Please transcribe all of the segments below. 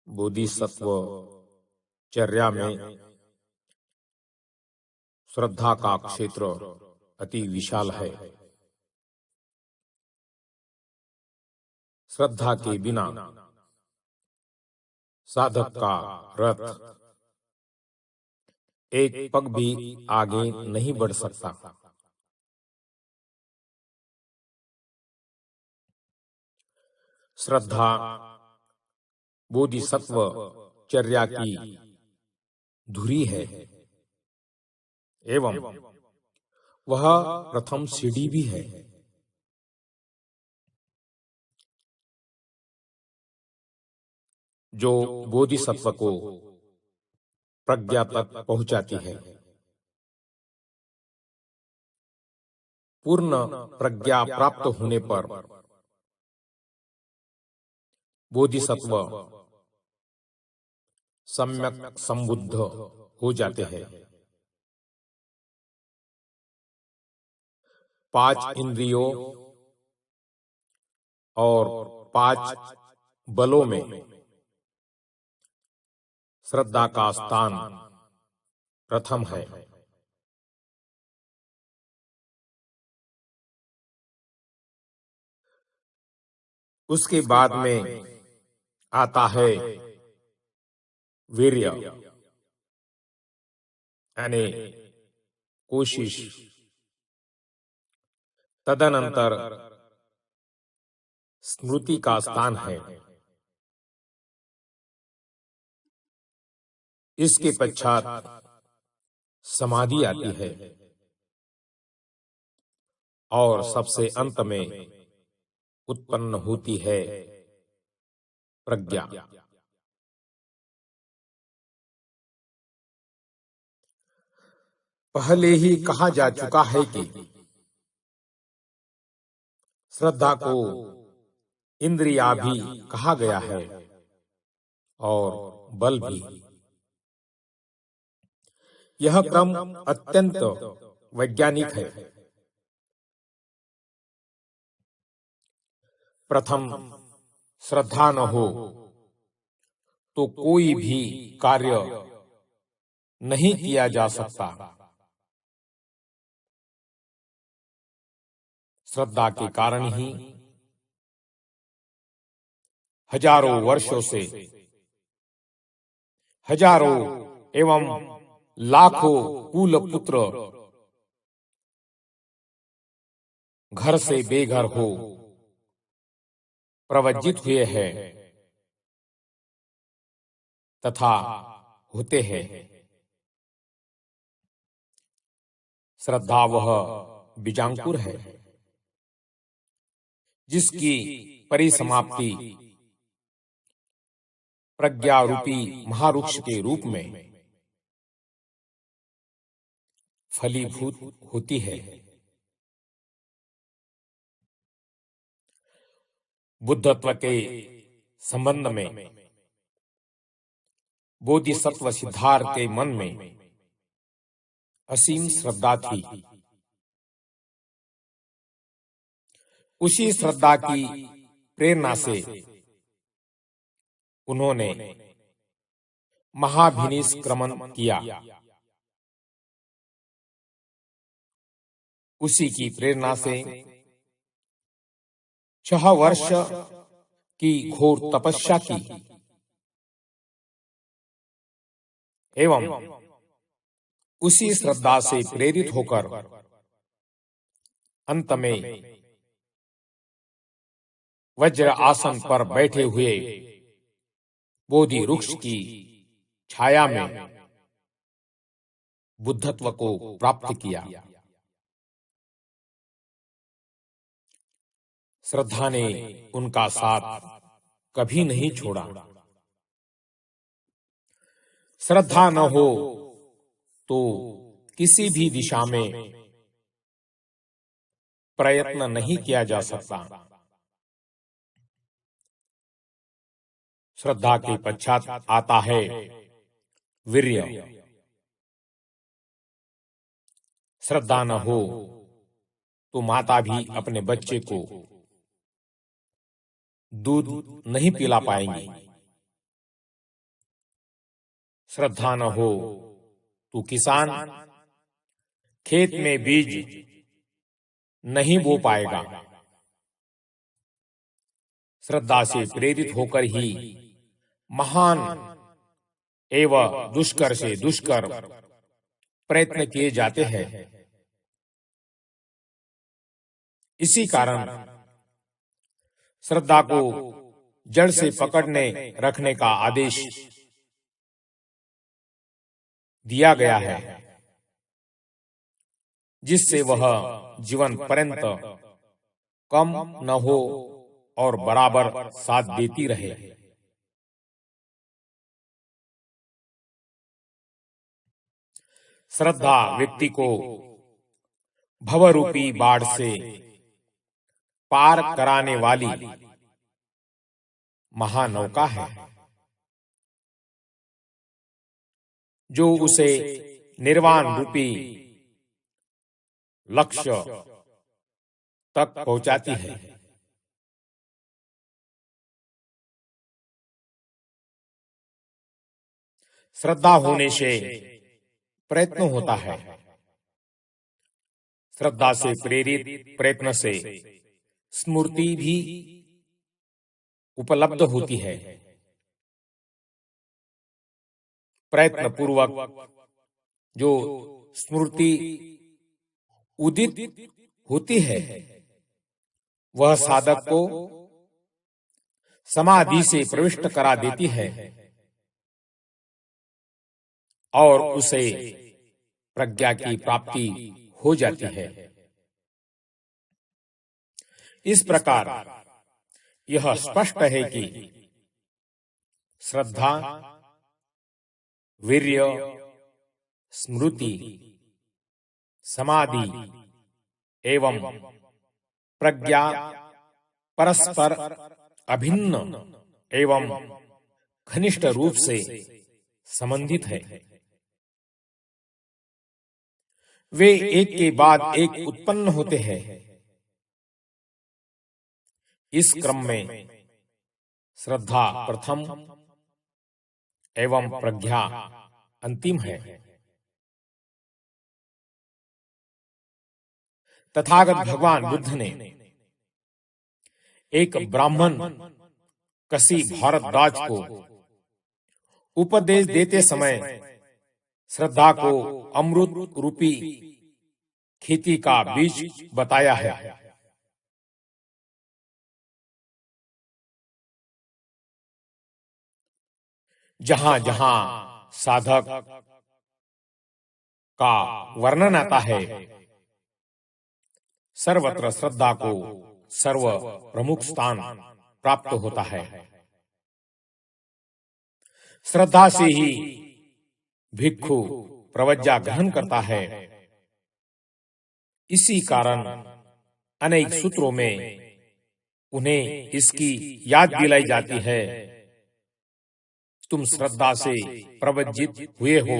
बोधिसत्व चर्या में श्रद्धा का क्षेत्र अति विशाल है। श्रद्धा के बिना साधक का रथ एक पग भी आगे नहीं बढ़ सकता। श्रद्धा बोधिसत्व चर्या की धुरी है एवं वह प्रथम सीढ़ी भी है। जो बोधिसत्व को प्रज्ञा तक पहुंचाती है। पूर्ण प्रज्ञा प्राप्त होने पर बोधिसत्व सम्यक संबुद्ध हो जाते हैं। 5 इंद्रियों और 5 बलों में श्रद्धा का स्थान प्रथम है। उसके बाद में आता है वीर्य यानी कोशिश। तदनंतर स्मृति का स्थान है। इसके पश्चात समाधि आती है और सबसे अंत में उत्पन्न होती है प्रज्ञा। पहले ही कहा जा चुका है कि श्रद्धा को इंद्रिया भी कहा गया है और बल भी। यह क्रम अत्यंत वैज्ञानिक है। प्रथम श्रद्धा न हो तो कोई भी कार्य नहीं किया जा सकता। श्रद्धा के कारण ही हजारों वर्षों से हजारों एवं लाखों कुल पुत्र घर से बेघर हो प्रवज्जित हुए हैं तथा होते हैं। श्रद्धा वह बीजांकुर है जिसकी परिसमाप्ति प्रज्ञा रूपी महावृक्ष के रूप में फलीभूत होती है। बुद्धत्व के संबंध में बोधिसत्व सिद्धार्थ के मन में असीम श्रद्धा थी। उसी श्रद्धा की प्रेरणा से उन्होंने महाभिनिष्क्रमण किया। उसी की प्रेरणा से 6 वर्ष की घोर तपस्या की एवं उसी श्रद्धा से प्रेरित होकर अंत में वज्र आसन पर बैठे हुए बोधि वृक्ष की छाया में बुद्धत्व को प्राप्त किया। श्रद्धा ने उनका साथ कभी नहीं छोड़ा। श्रद्धा न हो तो किसी भी दिशा में प्रयत्न नहीं किया जा सकता। श्रद्धा के पश्चात आता है वीर्य। श्रद्धा न हो तो माता भी अपने बच्चे को दूध नहीं पिला पाएंगी। श्रद्धा न हो तू किसान खेत में बीज नहीं बो पाएगा। श्रद्धा से प्रेरित होकर ही महान एवं दुष्कर से दुष्कर प्रयत्न किए जाते हैं। इसी कारण श्रद्धा को जड़ से पकड़ने रखने का आदेश दिया गया है, जिससे वह जीवन पर्यंत कम न हो और बराबर साथ देती रहे। श्रद्धा व्यक्ति को भवरूपी बाढ़ से पार कराने वाली महानौका है, जो उसे निर्वाण रूपी लक्ष्य तक पहुंचाती है। श्रद्धा होने से प्रयत्न होता है। श्रद्धा से प्रेरित प्रयत्न से स्मृति भी उपलब्ध होती है। प्रयत्न पूर्वक जो स्मृति उदित होती है, वह साधक को समाधि से प्रविष्ट करा देती है और उसे प्रज्ञा की प्राप्ति हो जाती है। इस प्रकार यह स्पष्ट है कि श्रद्धा, वीर्य, स्मृति, समाधि एवं प्रज्ञा परस्पर अभिन्न एवं घनिष्ठ रूप से संबंधित है। वे एक के बाद एक उत्पन्न होते हैं। इस क्रम में श्रद्धा प्रथम एवं प्रज्ञा अंतिम है। तथागत भगवान बुद्ध ने एक ब्राह्मण कसी भारद्वाज को उपदेश देते समय श्रद्धा को अमृत रूपी खेती का बीज बताया है। जहां जहां साधक का वर्णन आता है, सर्वत्र श्रद्धा को सर्व प्रमुख स्थान प्राप्त होता है। श्रद्धा से ही भिक्षु प्रवज्जा ग्रहण करता है। इसी कारण अनेक सूत्रों में उन्हें इसकी याद दिलाई जाती है, तुम श्रद्धा से प्रवज्जित हुए हो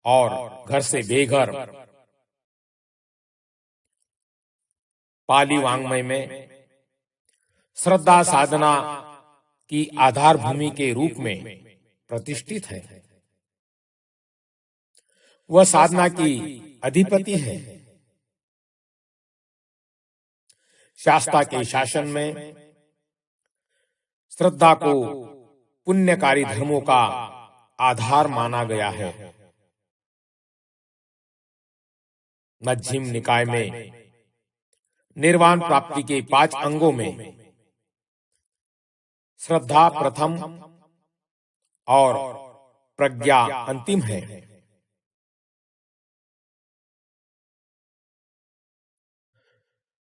और घर से बेघर। पाली वाङ्मय में श्रद्धा साधना की आधार भूमि के रूप में प्रतिष्ठित है। वह साधना की अधिपति है। शास्त्रा के शासन में श्रद्धा को पुण्यकारी धर्मों का आधार माना गया है। मध्यम निकाय में निर्वाण प्राप्ति के 5 अंगों में श्रद्धा प्रथम और प्रज्ञा अंतिम है।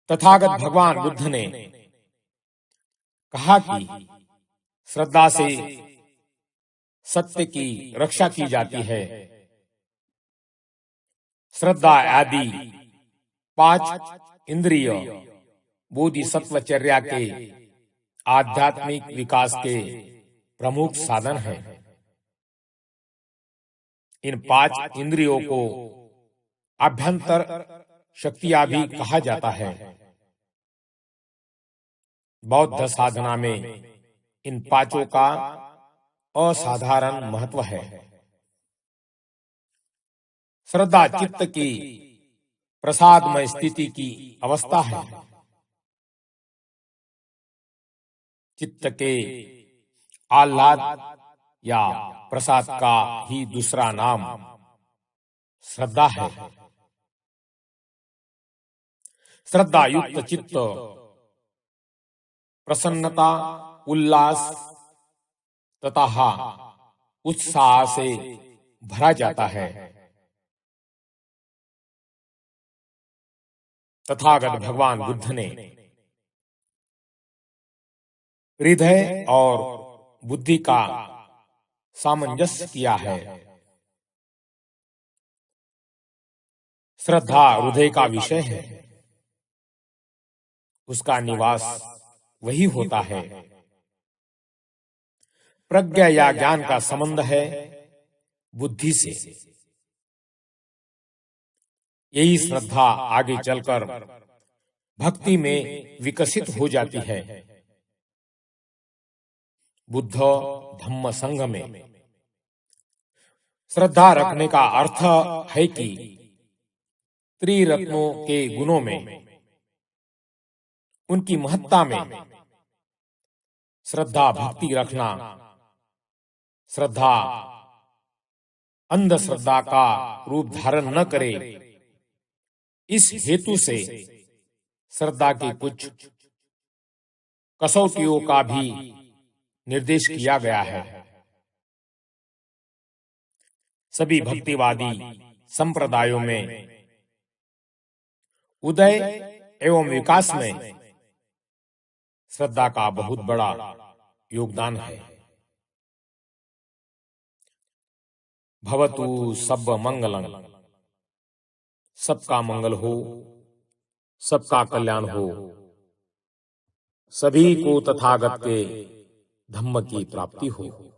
तथागत भगवान बुद्ध ने कहा कि श्रद्धा से सत्य की रक्षा की जाती है। श्रद्धा आदि 5 इंद्रिय बोधिसत्वचर्या के आध्यात्मिक विकास के प्रमुख साधन हैं। इन 5 इंद्रियों को अभ्यंतर शक्तियां भी कहा जाता है। बौद्ध साधना में इन 5 का असाधारण महत्व है। श्रद्धा चित्त की प्रसादमय स्थिति की अवस्था है। चित्त के आह्लाद या प्रसाद का ही दूसरा नाम श्रद्धा है। श्रद्धा युक्त चित्त प्रसन्नता, उल्लास तथा उत्साह से भरा जाता है। तथागत भगवान बुद्ध ने हृदय और बुद्धि का सामंजस्य किया है। श्रद्धा हृदय का विषय है, उसका निवास वही होता है। प्रज्ञा या ज्ञान का संबंध है बुद्धि से। यही श्रद्धा आगे चलकर भक्ति में विकसित हो जाती है। बुद्ध धम्म संघ में श्रद्धा रखने का अर्थ है कि त्रिरत्नों के गुणों में, उनकी महत्ता में श्रद्धा भक्ति रखना। श्रद्धा अंधश्रद्धा का रूप धारण न करे, इस हेतु से श्रद्धा की कुछ कसौटियों का भी निर्देश किया गया है। सभी भक्तिवादी संप्रदायों में उदय एवं विकास में श्रद्धा का बहुत बड़ा योगदान है। भवतु सब मंगलम, सबका मंगल हो, सबका कल्याण हो, सभी को तथागत के धम्म की प्राप्ति हो।